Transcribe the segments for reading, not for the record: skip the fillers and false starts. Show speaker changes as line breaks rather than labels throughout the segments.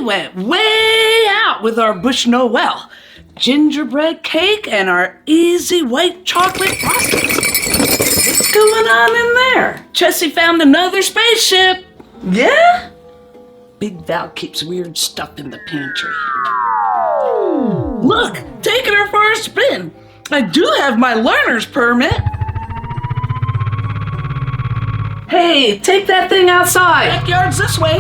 went way out with our Buche de Noel, gingerbread cake, and our easy white chocolate frosties. What's going on in there? Jessie found another spaceship. Yeah? Big Val keeps weird stuff in the pantry. Look, taking her for a spin. I do have my learner's permit. Hey, take that thing outside. Backyard's this way.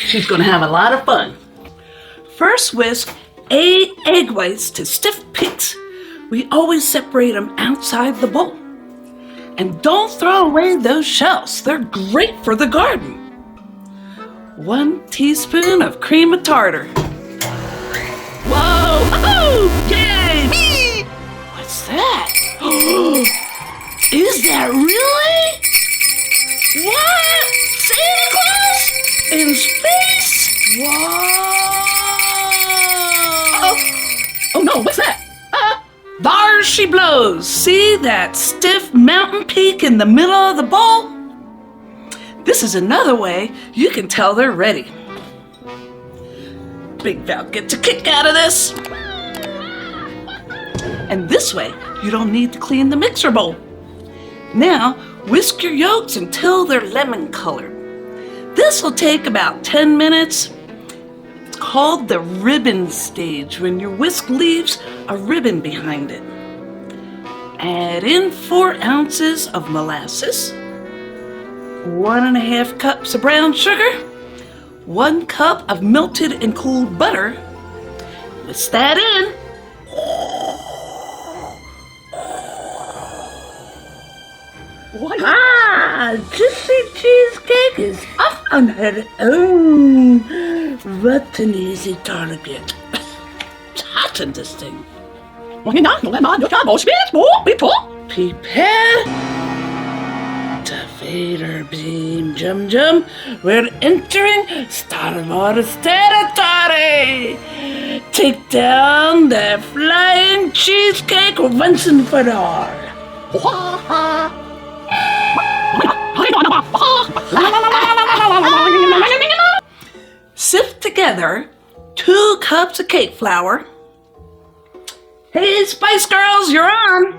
She's gonna have a lot of fun. First, whisk 8 egg whites to stiff peaks. We always separate them outside the bowl. And don't throw away those shells. They're great for the garden. 1 teaspoon of cream of tartar. Whoa! Oh, yay! Me! What's that? Is that really? What? Santa Claus? In space? Whoa! Oh no, what's that? There she blows. See that stiff mountain peak in the middle of the bowl? This is another way you can tell they're ready. Big Val gets a kick out of this. And this way, you don't need to clean the mixer bowl. Now, whisk your yolks until they're lemon colored. This will take about 10 minutes. It's called the ribbon stage when your whisk leaves a ribbon behind it. Add in 4 ounces of molasses, 1.5 cups of brown sugar, 1 cup of melted and cooled butter. Whisk that in. What? Gypsy cheesecake is off on her own. What an easy target. It's hot in this thing. Prepare to Vader beam, Jum Jum. We're entering Star Wars territory. Take down the flying cheesecake once and for all. Sift together 2 cups of cake flour. Hey, Spice Girls, you're on.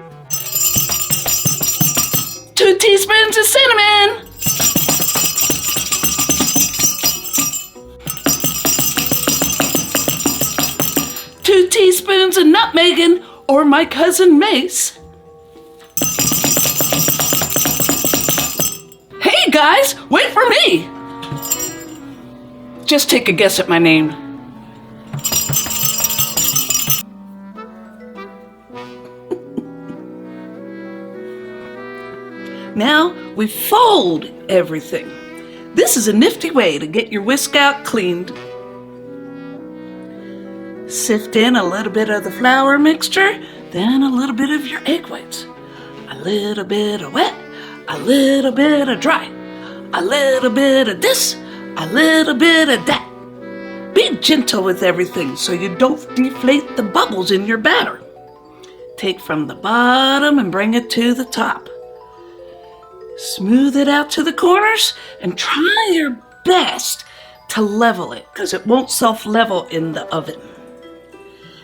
2 teaspoons of cinnamon. 2 teaspoons of nutmeg, or my cousin Mace. Hey guys, wait for me. Just take a guess at my name. Now we fold everything. This is a nifty way to get your whisk out cleaned. Sift in a little bit of the flour mixture, then a little bit of your egg whites. A little bit of wet, a little bit of dry, a little bit of this, a little bit of that. Be gentle with everything so you don't deflate the bubbles in your batter. Take from the bottom and bring it to the top. Smooth it out to the corners and try your best to level it because it won't self-level in the oven.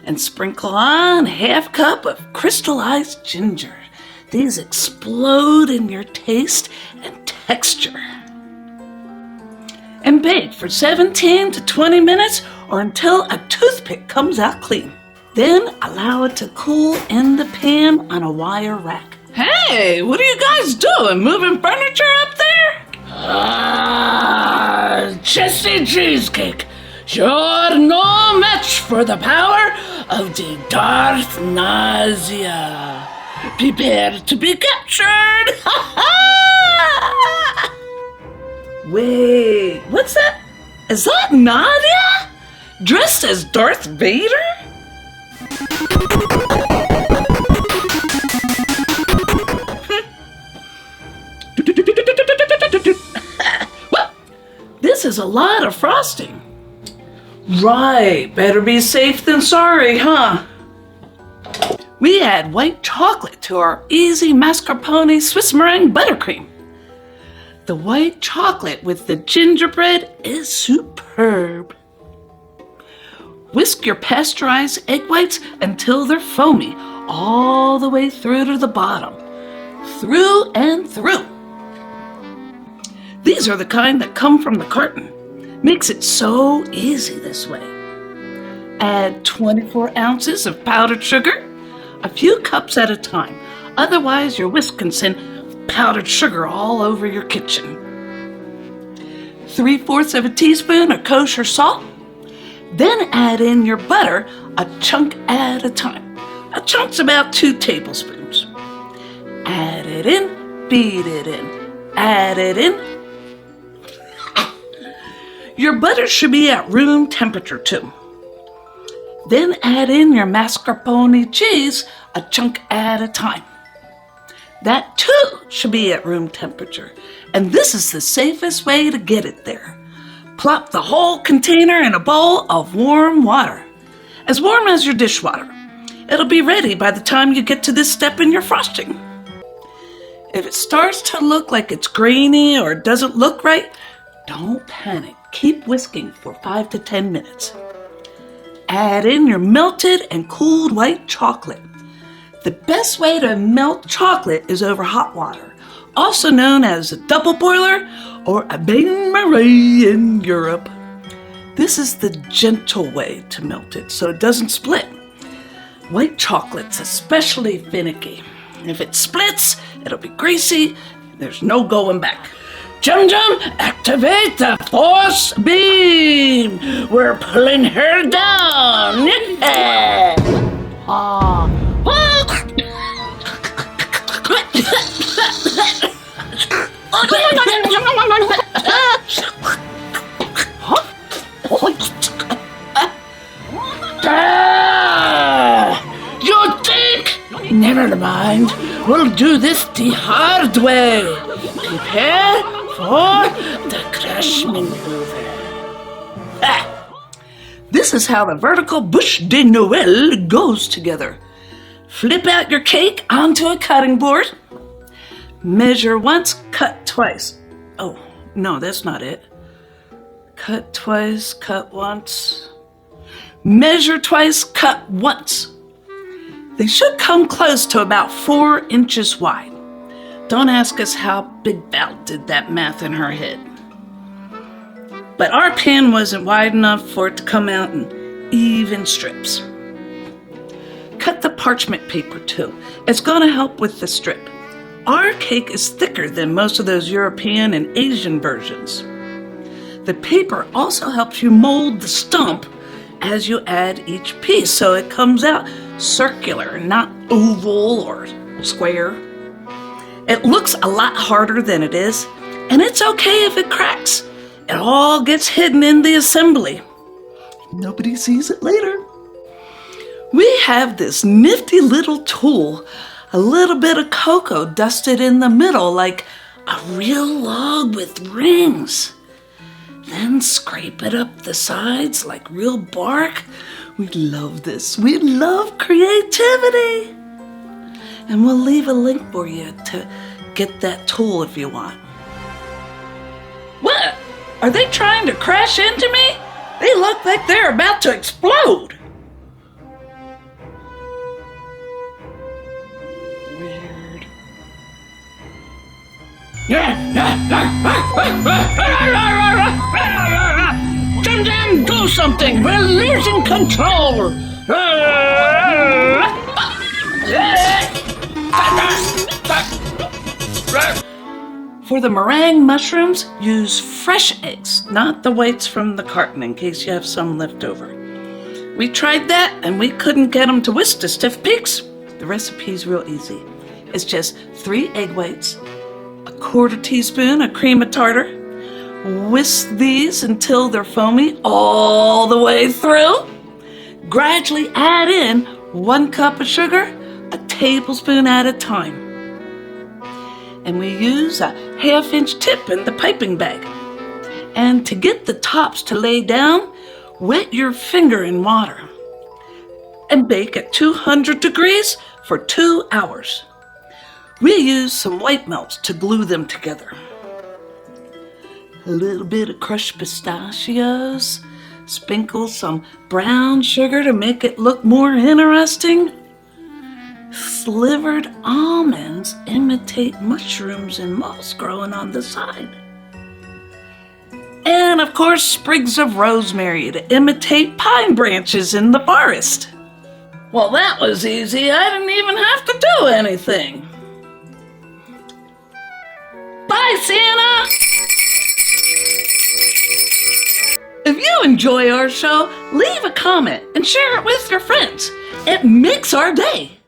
And sprinkle on 1/2 cup of crystallized ginger. These explode in your taste and texture. And bake for 17 to 20 minutes or until a toothpick comes out clean. Then allow it to cool in the pan on a wire rack. Hey, what are you guys doing? Moving furniture up there? Jessie cheesecake. You're no match for the power of the Darth Nausea. Prepare to be captured! Wait, what's that? Is that Nadia? Dressed as Darth Vader? Well, this is a lot of frosting. Right, better be safe than sorry, huh? We add white chocolate to our easy mascarpone Swiss meringue buttercream. The white chocolate with the gingerbread is superb. Whisk your pasteurized egg whites until they're foamy, all the way through to the bottom. Through and through. These are the kind that come from the carton. Makes it so easy this way. Add 24 ounces of powdered sugar, a few cups at a time. Otherwise, your whisk can send powdered sugar all over your kitchen. 3/4 of a teaspoon of kosher salt. Then add in your butter, a chunk at a time. A chunk's about 2 tablespoons. Add it in, beat it in, add it in. Your butter should be at room temperature too. Then add in your mascarpone cheese, a chunk at a time. That too should be at room temperature, and this is the safest way to get it there. Plop the whole container in a bowl of warm water, as warm as your dishwater. It'll be ready by the time you get to this step in your frosting. If it starts to look like it's grainy or doesn't look right, don't panic. Keep whisking for 5 to 10 minutes. Add in your melted and cooled white chocolate. The best way to melt chocolate is over hot water, also known as a double boiler or a bain-marie in Europe. This is the gentle way to melt it so it doesn't split. White chocolate's especially finicky. If it splits, it'll be greasy. There's no going back. Jum Jum, activate the force beam. We're pulling her down. You think? Never mind. We'll do this the hard way. Prepare for the crash maneuver. This is how the vertical Buche de Noel goes together. Flip out your cake onto a cutting board. Measure once, cut twice. Oh, no, that's not it. Cut twice, cut once. Measure twice, cut once. They should come close to about 4 inches wide. Don't ask us how Big Val did that math in her head. But our pan wasn't wide enough for it to come out in even strips. Cut the parchment paper too. It's going to help with the strip. Our cake is thicker than most of those European and Asian versions. The paper also helps you mold the stump as you add each piece, so it comes out circular, not oval or square. It looks a lot harder than it is, and it's okay if it cracks. It all gets hidden in the assembly. Nobody sees it later. We have this nifty little tool, a little bit of cocoa dusted in the middle like a real log with rings. Then scrape it up the sides like real bark. We love this. We love creativity. And we'll leave a link for you to get that tool if you want. What? Are they trying to crash into me? They look like they're about to explode. Weird. Jim, do something! We're losing control! For the meringue mushrooms, use fresh eggs, not the whites from the carton in case you have some left over. We tried that and we couldn't get them to whisk to stiff peaks. The recipe's real easy. It's just 3 egg whites, a 1/4 teaspoon of cream of tartar. Whisk these until they're foamy all the way through. Gradually add in 1 cup of sugar, a tablespoon at a time. And we use a 1/2 inch tip in the piping bag. And to get the tops to lay down, wet your finger in water. And bake at 200 degrees for 2 hours. We use some white melts to glue them together. a little bit of crushed pistachios, sprinkle some brown sugar to make it look more interesting. Slivered almonds imitate mushrooms and moss growing on the side. And of course, sprigs of rosemary to imitate pine branches in the forest. Well, that was easy. I didn't even have to do anything. Bye, Santa! If you enjoy our show, leave a comment and share it with your friends. It makes our day.